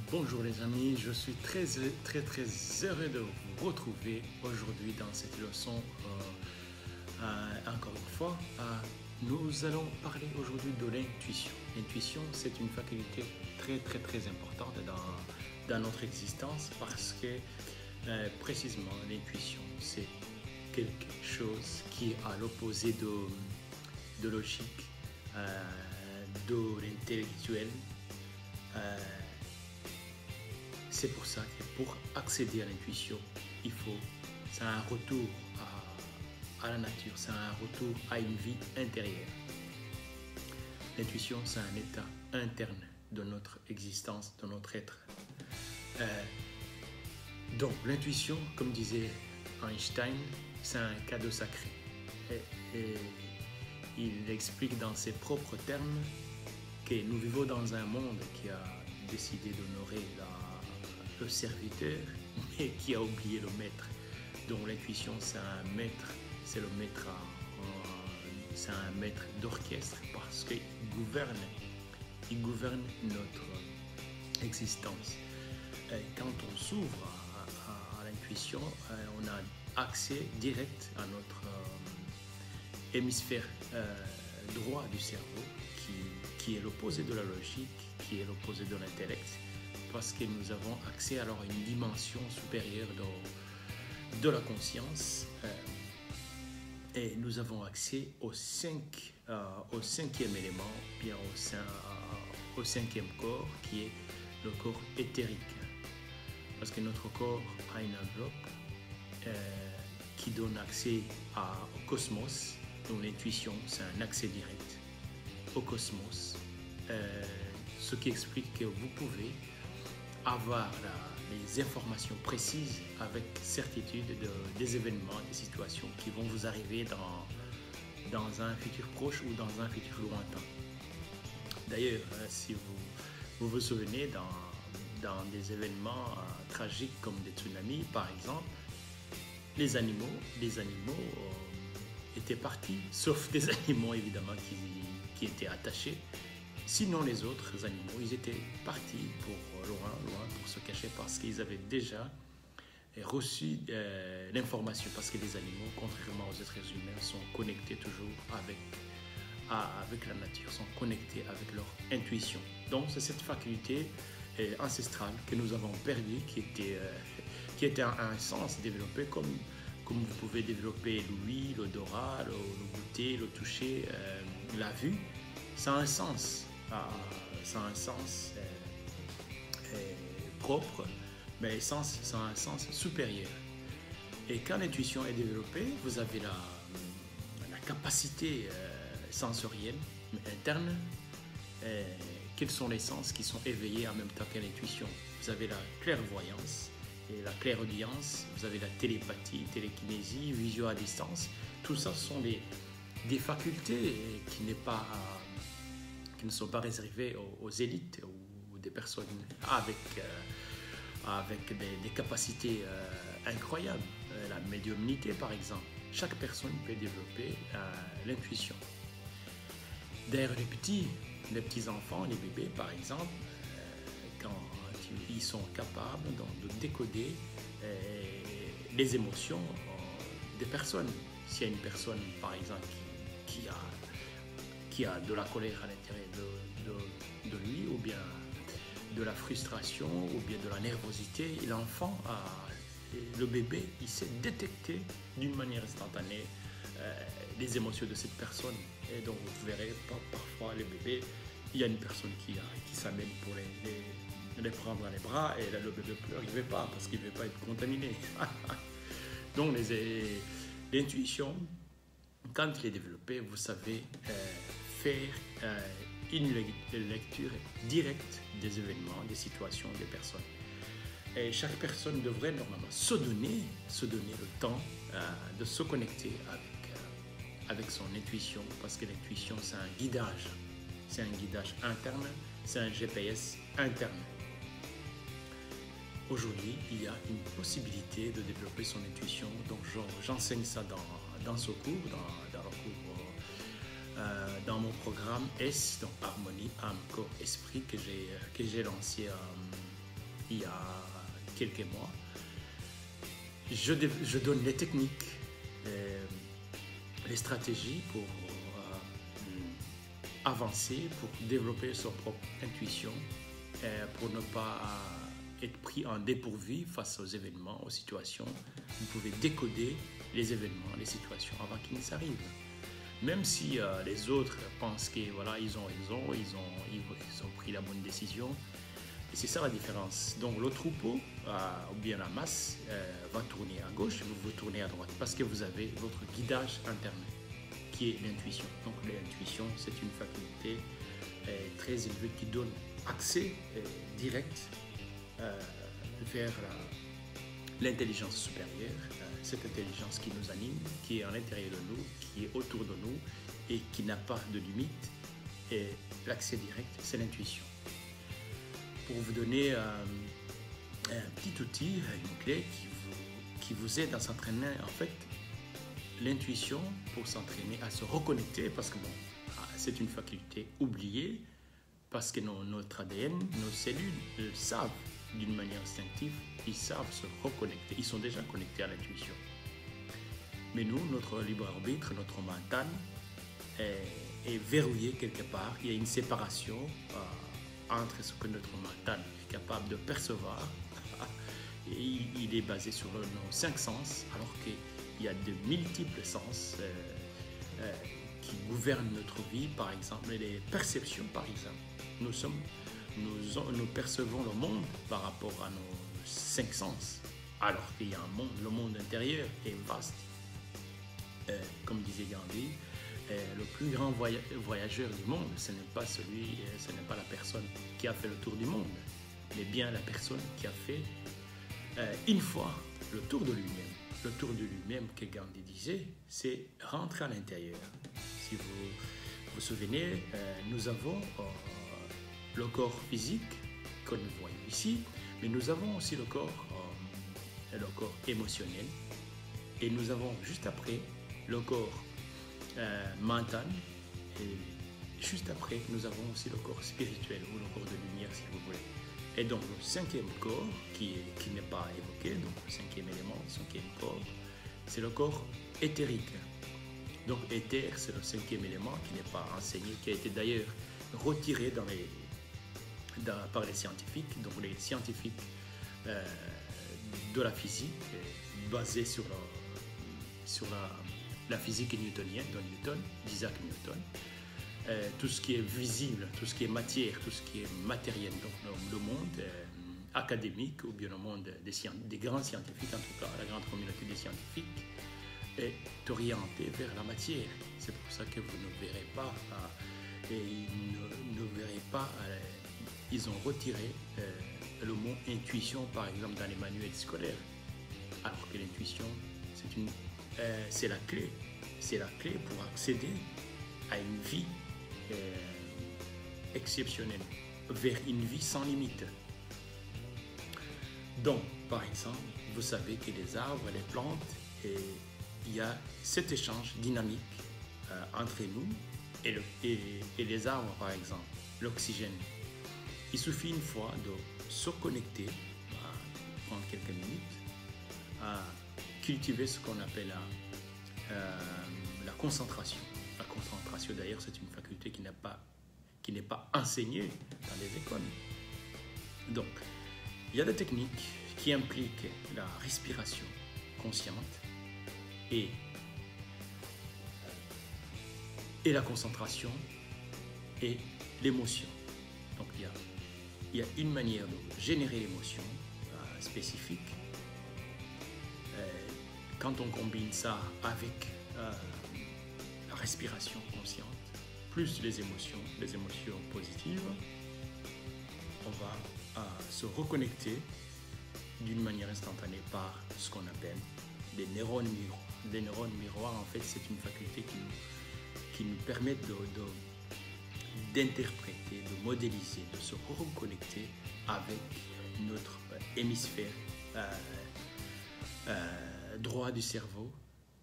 Bonjour les amis, je suis très heureux de vous retrouver aujourd'hui dans cette leçon. Encore une fois, nous allons parler aujourd'hui de l'intuition. L'intuition, c'est une faculté très importante dans notre existence parce que précisément l'intuition, c'est quelque chose qui est à l'opposé de logique, de l'intellectuel. C'est pour ça que pour accéder à l'intuition, c'est un retour à la nature, c'est un retour à une vie intérieure. L'intuition, c'est un état interne de notre existence, de notre être. Donc, l'intuition, comme disait Einstein, c'est un cadeau sacré. Et il explique dans ses propres termes que nous vivons dans un monde qui a décidé d'honorer le serviteur, mais qui a oublié le maître. Donc l'intuition, c'est un maître, c'est un maître d'orchestre parce qu'il gouverne notre existence. Et quand on s'ouvre à l'intuition, on a accès direct à notre hémisphère droit du cerveau, qui est l'opposé de la logique, qui est l'opposé de l'intellect, parce que nous avons accès alors à une dimension supérieure de la conscience et nous avons accès au cinquième élément, bien au cinquième corps qui est le corps éthérique, parce que notre corps a une enveloppe qui donne accès au cosmos. Donc l'intuition, c'est un accès direct au cosmos, ce qui explique que vous pouvez avoir les informations précises avec certitude des événements, des situations qui vont vous arriver dans un futur proche ou dans un futur lointain. D'ailleurs, si vous vous souvenez, dans des événements tragiques comme des tsunamis, par exemple, les animaux étaient partis, sauf des animaux évidemment qui étaient attachés. Sinon, les autres animaux, ils étaient partis pour loin, pour se cacher parce qu'ils avaient déjà reçu l'information. Parce que les animaux, contrairement aux êtres humains, sont connectés toujours avec la nature, sont connectés avec leur intuition. Donc, c'est cette faculté ancestrale que nous avons perdue, qui était un sens développé comme vous pouvez développer l'ouïe, l'odorat, le goûter, le toucher, la vue. Ça a un sens. Ça a un sens propre, mais ça a un sens supérieur. Et quand l'intuition est développée, vous avez la capacité sensorielle interne. Quels sont les sens qui sont éveillés en même temps que l'intuition? Vous avez la clairvoyance et la clairaudience, vous avez la télépathie, télékinésie, vision à distance. Tout ça sont des facultés qui ne sont pas réservées aux élites ou des personnes avec des capacités incroyables. La médiumnité, par exemple. Chaque personne peut développer l'intuition. D'ailleurs, les petits enfants, les bébés, par exemple, quand ils sont capables de décoder les émotions des personnes. S'il y a une personne, par exemple, qui a de la colère à l'intérieur de lui, ou bien de la frustration, ou bien de la nervosité, l'enfant, le bébé, il sait détecter d'une manière instantanée les émotions de cette personne. Et donc vous verrez parfois les bébés, il y a une personne qui s'amène pour les prendre dans les bras, et là, le bébé pleure, il ne veut pas parce qu'il ne veut pas être contaminé. Donc l'intuition, quand il est développé, vous savez faire une lecture directe des événements, des situations, des personnes. Et chaque personne devrait normalement se donner le temps de se connecter avec son intuition, parce que l'intuition, c'est un guidage. C'est un guidage interne, c'est un GPS interne. Aujourd'hui, il y a une possibilité de développer son intuition, donc j'enseigne ça dans ce cours, dans le cours, dans mon programme S, donc Harmonie, âme, corps, esprit, que j'ai lancé il y a quelques mois. Je donne les techniques, les stratégies pour avancer, pour développer son propre intuition, pour ne pas être pris en dépourvu face aux événements, aux situations. Vous pouvez décoder les événements, les situations avant qu'ils ne s'arrivent. Même si les autres pensent que voilà, ils ont raison, ils ont pris la bonne décision. Et c'est ça la différence. Donc le troupeau, ou bien la masse, va tourner à gauche, vous tournez à droite, parce que vous avez votre guidage interne, qui est l'intuition. Donc l'intuition, c'est une faculté très élevée qui donne accès direct vers l'intelligence supérieure, cette intelligence qui nous anime, qui est à l'intérieur de nous, qui est autour de nous et qui n'a pas de limite. Et l'accès direct, c'est l'intuition. Pour vous donner un petit outil, une clé qui vous aide à s'entraîner, en fait, l'intuition pour s'entraîner à se reconnecter, parce que bon, c'est une faculté oubliée, parce que notre ADN, nos cellules le savent d'une manière instinctive, ils savent se reconnecter, ils sont déjà connectés à l'intuition. Mais nous, notre libre arbitre, notre mental est verrouillé quelque part, il y a une séparation entre ce que notre mental est capable de percevoir. Il est basé sur nos 5 sens, alors qu'il y a de multiples sens qui gouvernent notre vie, par exemple, et les perceptions, par exemple. Nous percevons le monde par rapport à nos 5 sens, alors qu'il y a un monde, le monde intérieur est vaste. Comme disait Gandhi, le plus grand voyageur du monde, ce n'est pas la personne qui a fait le tour du monde, mais bien la personne qui a fait une fois le tour de lui-même. Le tour de lui-même que Gandhi disait, c'est rentrer à l'intérieur. Si vous vous souvenez, nous avons le corps physique que nous voyons ici, mais nous avons aussi le corps émotionnel, et nous avons juste après le corps mental, et juste après nous avons aussi le corps spirituel ou le corps de lumière, si vous voulez. Et donc le 5e corps qui n'est pas évoqué, donc le 5e élément, le 5e corps, c'est le corps éthérique. Donc éther, c'est le 5e élément qui n'est pas enseigné, qui a été d'ailleurs retiré par les scientifiques. Donc les scientifiques de la physique, basés sur la physique newtonienne de Newton, d'Isaac Newton. Tout ce qui est visible, tout ce qui est matière, tout ce qui est matériel, donc le monde académique ou bien le monde des grands scientifiques, en tout cas la grande communauté des scientifiques, est orienté vers la matière. C'est pour ça que vous ne verrez pas, ils ont retiré le mot intuition, par exemple, dans les manuels scolaires, alors que l'intuition, c'est la clé. C'est la clé pour accéder à une vie exceptionnelle, vers une vie sans limite. Donc, par exemple, vous savez que les arbres, les plantes, il y a cet échange dynamique entre nous et les arbres, par exemple, l'oxygène. Il suffit une fois de se connecter, prendre quelques minutes, à cultiver ce qu'on appelle la concentration. La concentration, d'ailleurs, c'est une faculté qui n'est pas enseignée dans les écoles. Donc, il y a des techniques qui impliquent la respiration consciente et la concentration et l'émotion. Donc, il y a une manière de générer l'émotion spécifique. Quand on combine ça avec la respiration consciente, plus les émotions positives, on va se reconnecter d'une manière instantanée par ce qu'on appelle des neurones miroirs. Des neurones miroirs, en fait, c'est une faculté qui nous permet d'interpréter, de modéliser, de se reconnecter avec notre hémisphère droit du cerveau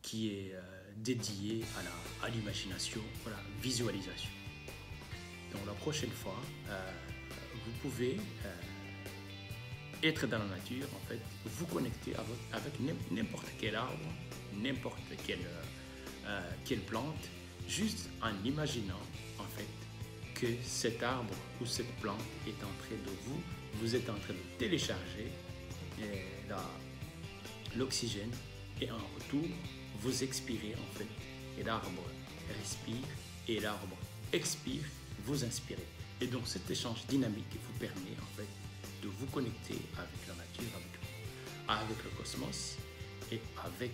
qui est dédié à l'imagination, à la visualisation. Donc la prochaine fois, vous pouvez être dans la nature, en fait, vous connecter avec n'importe quel arbre, n'importe quelle plante, juste en imaginant, en fait, que cet arbre ou cette plante est en train de vous êtes en train de télécharger l'oxygène et en retour, vous expirez, en fait, et l'arbre respire et l'arbre expire, vous inspirez. Et donc cet échange dynamique vous permet en fait de vous connecter avec la nature, avec le cosmos et avec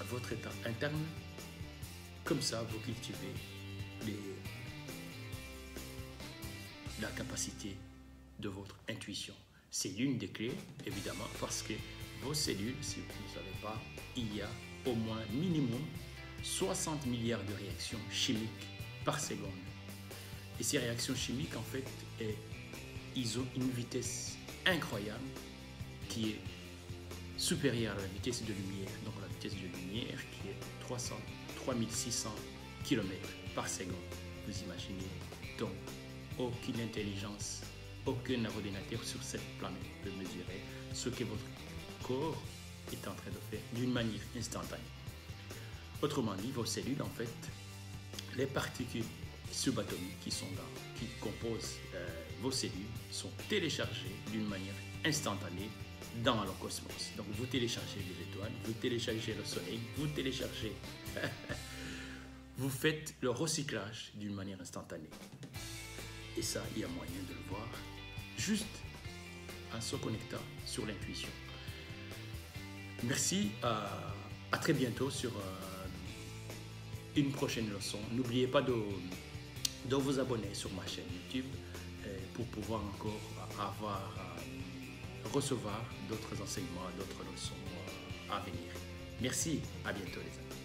votre état interne. Comme ça, vous cultivez la capacité de votre intuition. C'est l'une des clés, évidemment, parce que vos cellules, si vous ne savez pas, il y a au moins minimum 60 milliards de réactions chimiques par seconde. Et ces réactions chimiques, en fait, ils ont une vitesse incroyable qui est supérieure à la vitesse de lumière. Donc la vitesse de lumière qui est 3600 km par seconde. Vous imaginez donc aucune intelligence, aucun ordinateur sur cette planète peut mesurer ce que votre corps est en train de faire d'une manière instantanée. Autrement dit, vos cellules, en fait, les particules subatomiques qui composent vos cellules sont téléchargées d'une manière instantanée dans le cosmos. Donc vous téléchargez les étoiles, vous téléchargez le soleil, vous téléchargez... vous faites le recyclage d'une manière instantanée. Et ça, il y a moyen de le voir juste en se connectant sur l'intuition. Merci, à très bientôt sur une prochaine leçon. N'oubliez pas de vous abonner sur ma chaîne YouTube pour pouvoir encore recevoir d'autres enseignements, d'autres leçons à venir. Merci, à bientôt les amis.